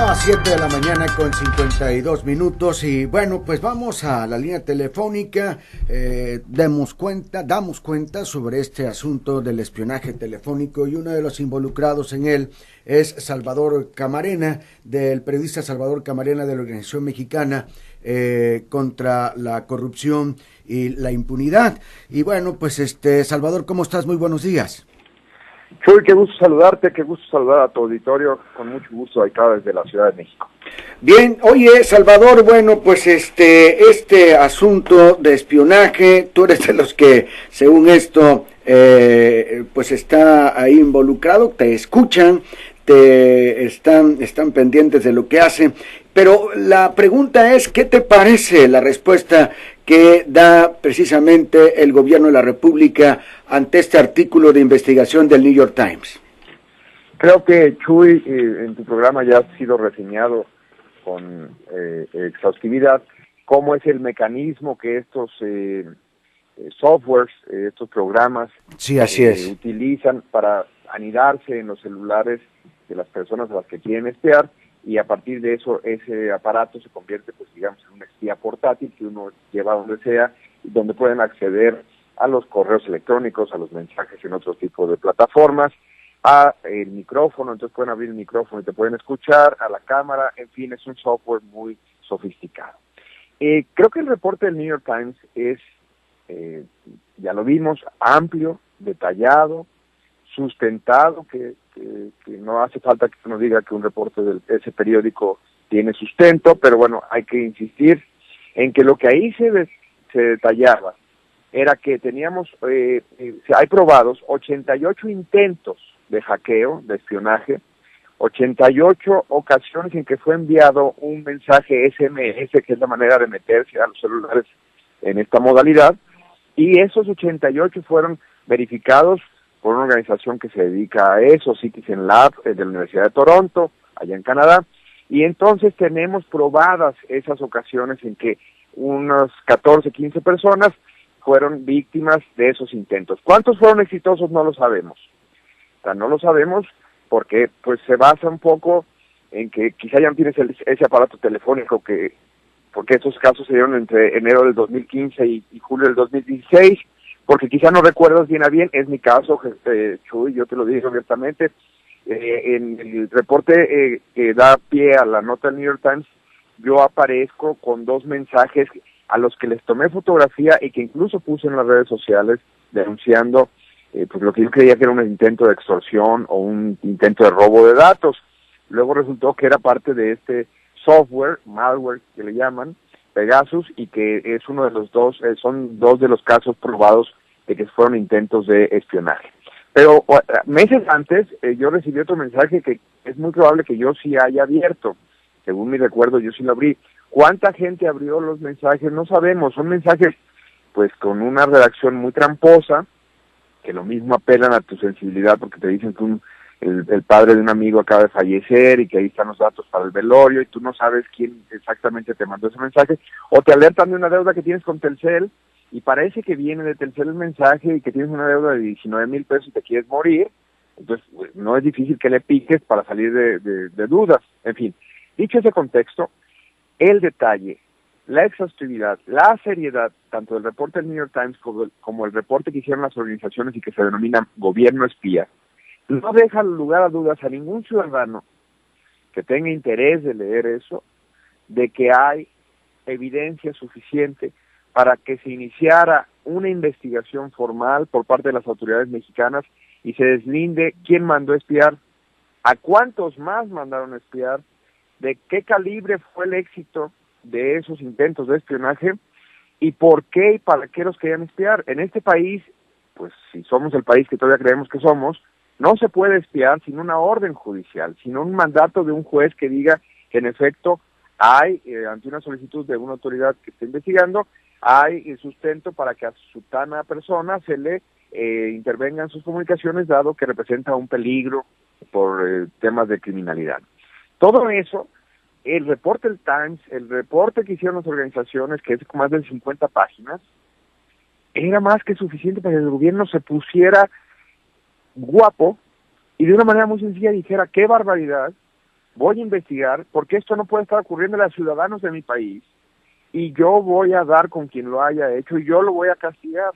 Las 7 de la mañana con 52 minutos y bueno, pues vamos a la línea telefónica, damos cuenta sobre este asunto del espionaje telefónico y uno de los involucrados en él es Salvador Camarena, del periodista Salvador Camarena de la Organización Mexicana contra la Corrupción y la Impunidad. Y bueno, pues Salvador, ¿cómo estás? Muy buenos días. Chuy, qué gusto saludarte, qué gusto saludar a tu auditorio, con mucho gusto acá desde la Ciudad de México. Bien, oye Salvador, bueno, pues este asunto de espionaje, tú eres de los que, según esto, pues está ahí involucrado, te escuchan, están pendientes de lo que hacen, pero la pregunta es, ¿qué te parece la respuesta que da precisamente el gobierno de la República ante este artículo de investigación del New York Times? Creo que, Chuy, en tu programa ya ha sido reseñado con exhaustividad cómo es el mecanismo que estos softwares, estos programas, sí, así es, utilizan para anidarse en los celulares de las personas a las que quieren espiar, y a partir de eso ese aparato se convierte, pues digamos, en un espía portátil que uno lleva donde sea, donde pueden acceder a los correos electrónicos, a los mensajes en otro tipo de plataformas, a el micrófono, entonces pueden abrir el micrófono y te pueden escuchar, a la cámara, en fin, es un software muy sofisticado. Creo que el reporte del New York Times es, ya lo vimos, amplio, detallado, sustentado, que no hace falta que uno diga que un reporte de ese periódico tiene sustento, pero bueno, hay que insistir en que lo que ahí se detallaba era que teníamos, hay probados 88 intentos de hackeo, de espionaje, 88 ocasiones en que fue enviado un mensaje SMS, que es la manera de meterse a los celulares en esta modalidad, y esos 88 fueron verificados por una organización que se dedica a eso, Citizen Lab, de la Universidad de Toronto, allá en Canadá, y entonces tenemos probadas esas ocasiones en que unas 14, 15 personas fueron víctimas de esos intentos. ¿Cuántos fueron exitosos? No lo sabemos. O sea, no lo sabemos porque pues se basa un poco en que quizá ya no tienes ese aparato telefónico, porque estos casos se dieron entre enero del 2015 y julio del 2016, porque quizá no recuerdas bien a bien, es mi caso, Chuy, yo te lo digo abiertamente. En el reporte que da pie a la nota del New York Times, yo aparezco con dos mensajes a los que les tomé fotografía y que incluso puse en las redes sociales denunciando pues lo que yo creía que era un intento de extorsión o un intento de robo de datos. Luego resultó que era parte de este software, malware que le llaman, Pegasus, y que es uno de los dos, son dos de los casos probados de que fueron intentos de espionaje. Pero meses antes yo recibí otro mensaje que es muy probable que yo sí haya abierto. Según mi recuerdo, yo sí lo abrí. ¿Cuánta gente abrió los mensajes? No sabemos. Son mensajes pues con una redacción muy tramposa, que lo mismo apelan a tu sensibilidad porque te dicen que el padre de un amigo acaba de fallecer y que ahí están los datos para el velorio y tú no sabes quién exactamente te mandó ese mensaje, o te alertan de una deuda que tienes con Telcel y parece que viene de Telcel el mensaje y que tienes una deuda de 19,000 pesos y te quieres morir. Entonces pues, no es difícil que le piques para salir de dudas. En fin, dicho ese contexto, el detalle, la exhaustividad, la seriedad, tanto del reporte del New York Times como el reporte que hicieron las organizaciones y que se denomina Gobierno Espía, no deja lugar a dudas a ningún ciudadano que tenga interés de leer eso, de que hay evidencia suficiente para que se iniciara una investigación formal por parte de las autoridades mexicanas y se deslinde quién mandó espiar, a cuántos más mandaron espiar, de qué calibre fue el éxito de esos intentos de espionaje y por qué y para qué los querían espiar. En este país, pues si somos el país que todavía creemos que somos, no se puede espiar sin una orden judicial, sin un mandato de un juez que diga que en efecto hay, ante una solicitud de una autoridad que esté investigando, hay sustento para que a su tana persona se le intervenga en sus comunicaciones, dado que representa un peligro por temas de criminalidad. Todo eso, el reporte del Times, el reporte que hicieron las organizaciones, que es con más de 50 páginas, era más que suficiente para que el gobierno se pusiera guapo y de una manera muy sencilla dijera: qué barbaridad, voy a investigar porque esto no puede estar ocurriendo a los ciudadanos de mi país y yo voy a dar con quien lo haya hecho y yo lo voy a castigar.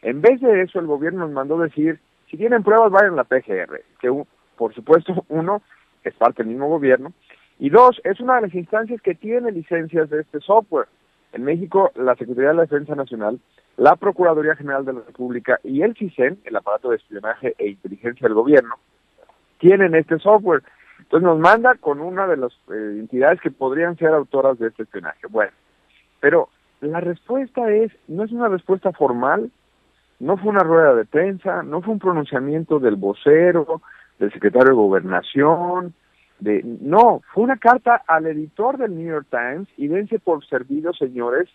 En vez de eso, el gobierno nos mandó decir, si tienen pruebas, vayan a la PGR, que por supuesto, uno, es parte del mismo gobierno, y dos, es una de las instancias que tiene licencias de este software. En México, la Secretaría de la Defensa Nacional, la Procuraduría General de la República y el CISEN, el aparato de espionaje e inteligencia del gobierno, tienen este software. Entonces nos manda con una de las entidades que podrían ser autoras de este espionaje. Bueno, pero la respuesta no es una respuesta formal, no fue una rueda de prensa, no fue un pronunciamiento del vocero, del secretario de Gobernación, no, fue una carta al editor del New York Times, y dense por servidos, señores,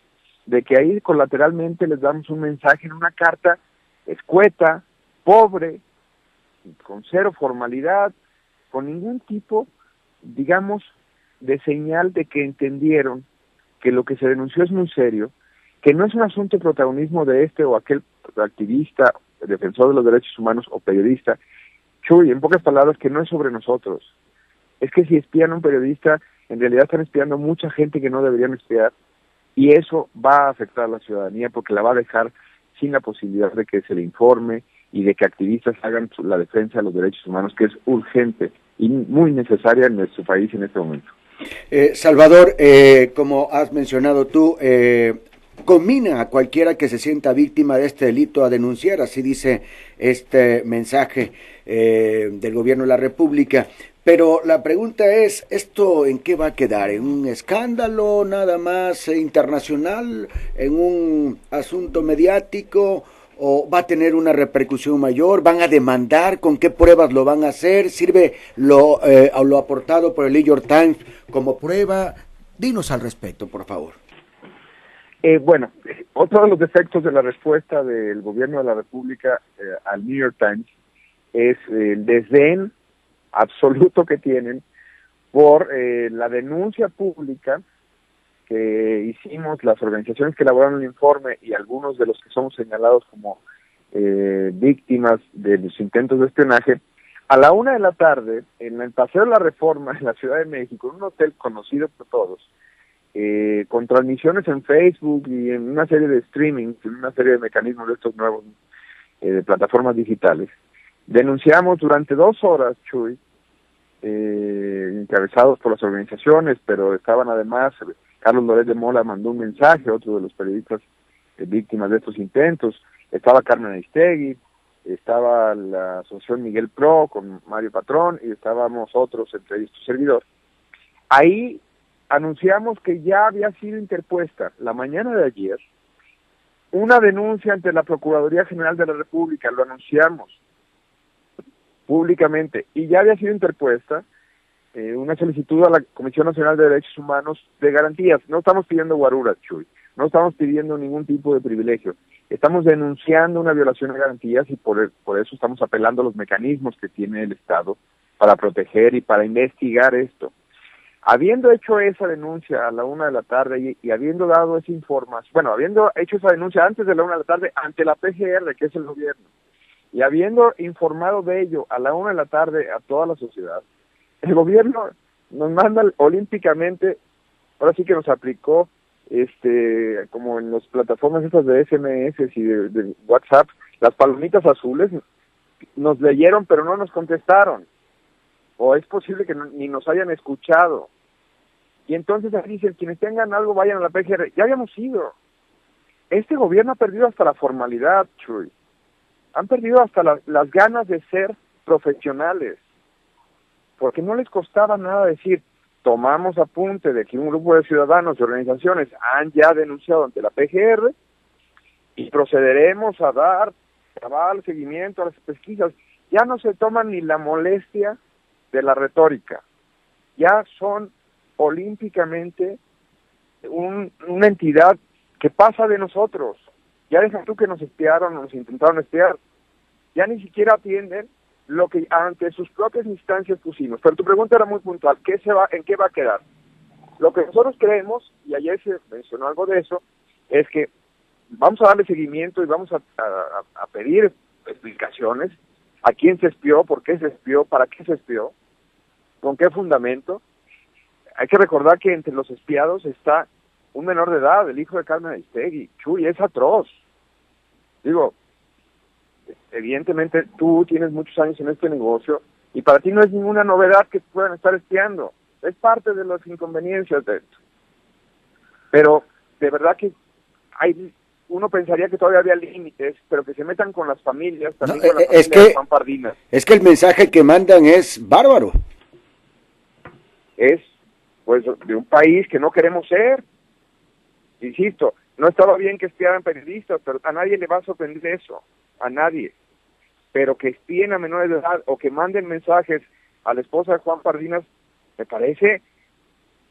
de que ahí colateralmente les damos un mensaje en una carta escueta, pobre, con cero formalidad, con ningún tipo, digamos, de señal de que entendieron que lo que se denunció es muy serio, que no es un asunto de protagonismo de este o aquel activista, defensor de los derechos humanos o periodista. Chuy, en pocas palabras, que no es sobre nosotros. Es que si espían a un periodista, en realidad están espiando a mucha gente que no deberían espiar, y eso va a afectar a la ciudadanía porque la va a dejar sin la posibilidad de que se le informe y de que activistas hagan la defensa de los derechos humanos, que es urgente y muy necesaria en nuestro país en este momento. Salvador, como has mencionado tú, conmina a cualquiera que se sienta víctima de este delito a denunciar, así dice este mensaje del gobierno de la República. Pero la pregunta es, ¿esto en qué va a quedar? ¿En un escándalo nada más internacional? ¿En un asunto mediático? ¿O va a tener una repercusión mayor? ¿Van a demandar? ¿Con qué pruebas lo van a hacer? ¿Sirve lo aportado por el New York Times como prueba? Dinos al respecto, por favor. Bueno, otro de los defectos de la respuesta del gobierno de la República al New York Times es el desdén absoluto que tienen por la denuncia pública que hicimos las organizaciones que elaboraron el informe y algunos de los que somos señalados como víctimas de los intentos de espionaje. A la 1:00 p.m, en el Paseo de la Reforma en la Ciudad de México, en un hotel conocido por todos, con transmisiones en Facebook y en una serie de streaming, en una serie de mecanismos de estos nuevos de plataformas digitales, denunciamos durante 2 horas, Chuy, encabezados por las organizaciones, pero estaban además, Carlos Loret de Mola mandó un mensaje, otro de los periodistas víctimas de estos intentos, estaba Carmen Aristegui, estaba la Asociación Miguel Pro con Mario Patrón, y estábamos otros, entre ellos tu servidor. Ahí anunciamos que ya había sido interpuesta la mañana de ayer una denuncia ante la Procuraduría General de la República, lo anunciamos públicamente, y ya había sido interpuesta una solicitud a la Comisión Nacional de Derechos Humanos de garantías. No estamos pidiendo guaruras, Chuy, no estamos pidiendo ningún tipo de privilegio, estamos denunciando una violación de garantías y por eso estamos apelando a los mecanismos que tiene el Estado para proteger y para investigar esto. Habiendo hecho esa denuncia a la 1:00 p.m. y habiendo dado esa información, bueno, habiendo hecho esa denuncia antes de la 1:00 p.m. ante la PGR, que es el gobierno, y habiendo informado de ello a la 1:00 p.m. a toda la sociedad, el gobierno nos manda olímpicamente, ahora sí que nos aplicó, como en las plataformas estas de SMS y de WhatsApp, las palomitas azules, nos leyeron pero no nos contestaron, o es posible que ni nos hayan escuchado, y entonces ahí dicen, quienes tengan algo vayan a la PGR. Ya habíamos ido. Este gobierno ha perdido hasta la formalidad, Chuy, han perdido hasta las ganas de ser profesionales, porque no les costaba nada decir, tomamos apunte de que un grupo de ciudadanos y organizaciones han ya denunciado ante la PGR y procederemos a dar cabal seguimiento a las pesquisas. Ya no se toman ni la molestia de la retórica, ya son olímpicamente una entidad que pasa de nosotros. Ya deja tú que nos espiaron, nos intentaron espiar, ya ni siquiera atienden lo que ante sus propias instancias pusimos. Pero tu pregunta era muy puntual, ¿en qué va a quedar? Lo que nosotros creemos, y ayer se mencionó algo de eso, es que vamos a darle seguimiento y vamos a pedir explicaciones a quién se espió, por qué se espió, para qué se espió, ¿Con qué fundamento? Hay que recordar que entre los espiados está un menor de edad, el hijo de Carmen Aristegui. Chuy, es atroz. Digo, evidentemente tú tienes muchos años en este negocio y para ti no es ninguna novedad que puedan estar espiando. Es parte de las inconveniencias de esto. Pero de verdad que uno pensaría que todavía había límites, pero que se metan con las familias, también con la familia de Juan Pardinas. Es que el mensaje que mandan es bárbaro. Es, pues, de un país que no queremos ser. Insisto, no estaba bien que espiaran periodistas, pero a nadie le va a sorprender eso, a nadie. Pero que espíen a menores de edad o que manden mensajes a la esposa de Juan Pardinas, me parece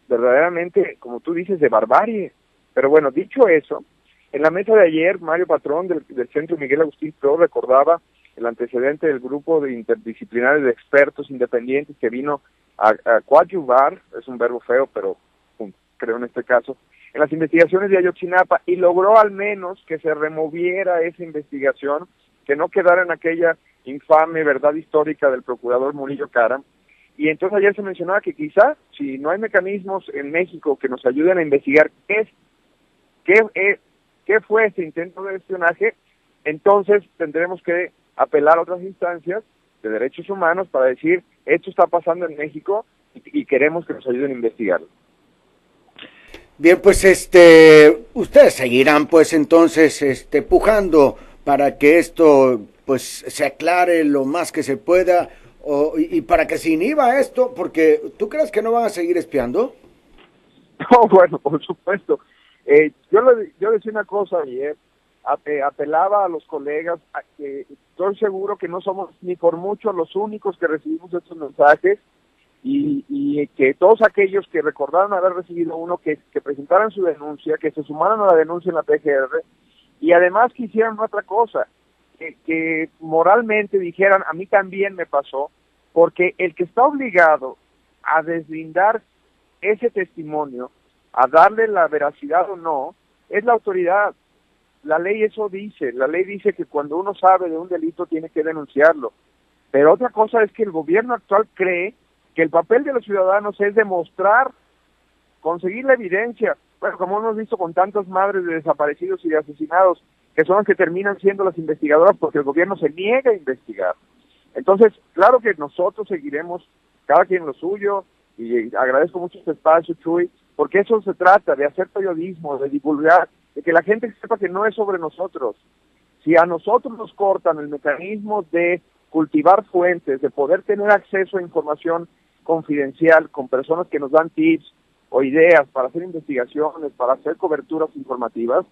verdaderamente, como tú dices, de barbarie. Pero bueno, dicho eso, en la mesa de ayer, Mario Patrón del Centro Miguel Agustín Pro recordaba el antecedente del grupo de interdisciplinares de expertos independientes que vino a coadyuvar, es un verbo feo, pero creo en este caso, en las investigaciones de Ayotzinapa, y logró al menos que se removiera esa investigación, que no quedara en aquella infame verdad histórica del procurador Murillo Karam. Y entonces ayer se mencionaba que quizá, si no hay mecanismos en México que nos ayuden a investigar qué fue este intento de espionaje, entonces tendremos que apelar a otras instancias de derechos humanos para decir, esto está pasando en México y queremos que nos ayuden a investigarlo. Bien, pues ustedes seguirán pues entonces pujando para que esto pues se aclare lo más que se pueda y para que se inhiba esto, porque ¿tú crees que no van a seguir espiando? No, bueno, por supuesto. Yo decía una cosa ayer, apelaba a los colegas a que estoy seguro que no somos ni por mucho los únicos que recibimos estos mensajes y que todos aquellos que recordaron haber recibido uno, que presentaran su denuncia, que se sumaran a la denuncia en la PGR y además que hicieran otra cosa, que moralmente dijeran, a mí también me pasó, porque el que está obligado a deslindar ese testimonio, a darle la veracidad o no, es la autoridad. La ley eso dice, la ley dice que cuando uno sabe de un delito tiene que denunciarlo, pero otra cosa es que el gobierno actual cree que el papel de los ciudadanos es demostrar, conseguir la evidencia, bueno, como hemos visto con tantas madres de desaparecidos y de asesinados, que son las que terminan siendo las investigadoras porque el gobierno se niega a investigar. Entonces, claro que nosotros seguiremos, cada quien lo suyo, y agradezco mucho este espacio, Chuy, porque eso se trata, de hacer periodismo, de divulgar, de que la gente sepa que no es sobre nosotros. Si a nosotros nos cortan el mecanismo de cultivar fuentes, de poder tener acceso a información confidencial con personas que nos dan tips o ideas para hacer investigaciones, para hacer coberturas informativas,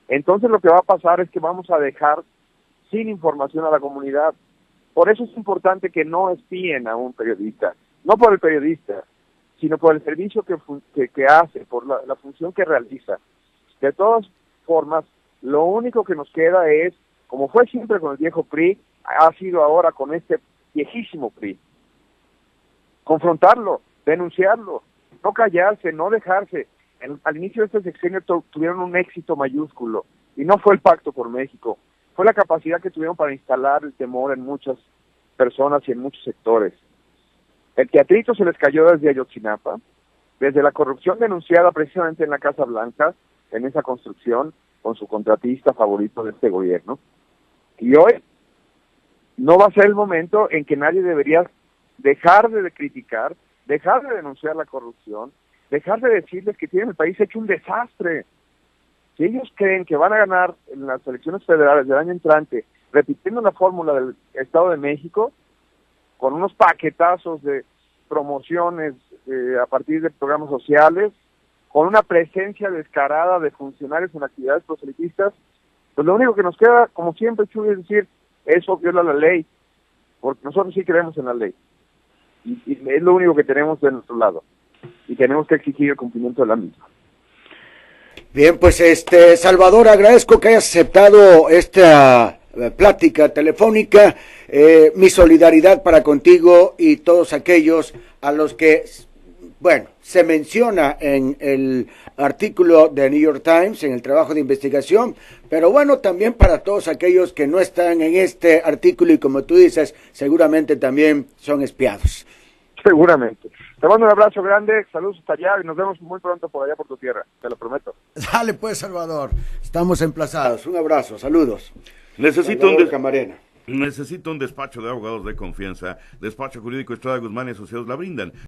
entonces lo que va a pasar es que vamos a dejar sin información a la comunidad. Por eso es importante que no espíen a un periodista, no por el periodista, sino por el servicio que hace, por la función que realiza. De todas formas, lo único que nos queda es, como fue siempre con el viejo PRI, ha sido ahora con este viejísimo PRI, confrontarlo, denunciarlo, no callarse, no dejarse. Al inicio de este sexenio tuvieron un éxito mayúsculo, y no fue el Pacto por México, fue la capacidad que tuvieron para instalar el temor en muchas personas y en muchos sectores. El teatrito se les cayó desde Ayotzinapa, desde la corrupción denunciada precisamente en la Casa Blanca, en esa construcción, con su contratista favorito de este gobierno. Y hoy no va a ser el momento en que nadie debería dejar de criticar, dejar de denunciar la corrupción, dejar de decirles que tienen el país hecho un desastre. Si ellos creen que van a ganar en las elecciones federales del año entrante, repitiendo la fórmula del Estado de México, con unos paquetazos de promociones a partir de programas sociales, con una presencia descarada de funcionarios en actividades proselitistas, pues lo único que nos queda, como siempre, Chuy, es decir, eso viola la ley, porque nosotros sí creemos en la ley, y es lo único que tenemos de nuestro lado, y tenemos que exigir el cumplimiento de la misma. Bien, pues Salvador, agradezco que hayas aceptado esta plática telefónica, mi solidaridad para contigo y todos aquellos a los que, bueno, se menciona en el artículo de New York Times, en el trabajo de investigación, pero bueno, también para todos aquellos que no están en este artículo y como tú dices, seguramente también son espiados. Seguramente. Te mando un abrazo grande, saludos hasta allá y nos vemos muy pronto por allá por tu tierra, te lo prometo. Dale pues, Salvador, estamos emplazados. Un abrazo, saludos. Necesito un despacho de abogados de confianza. Despacho Jurídico Estrada Guzmán y Asociados la brindan.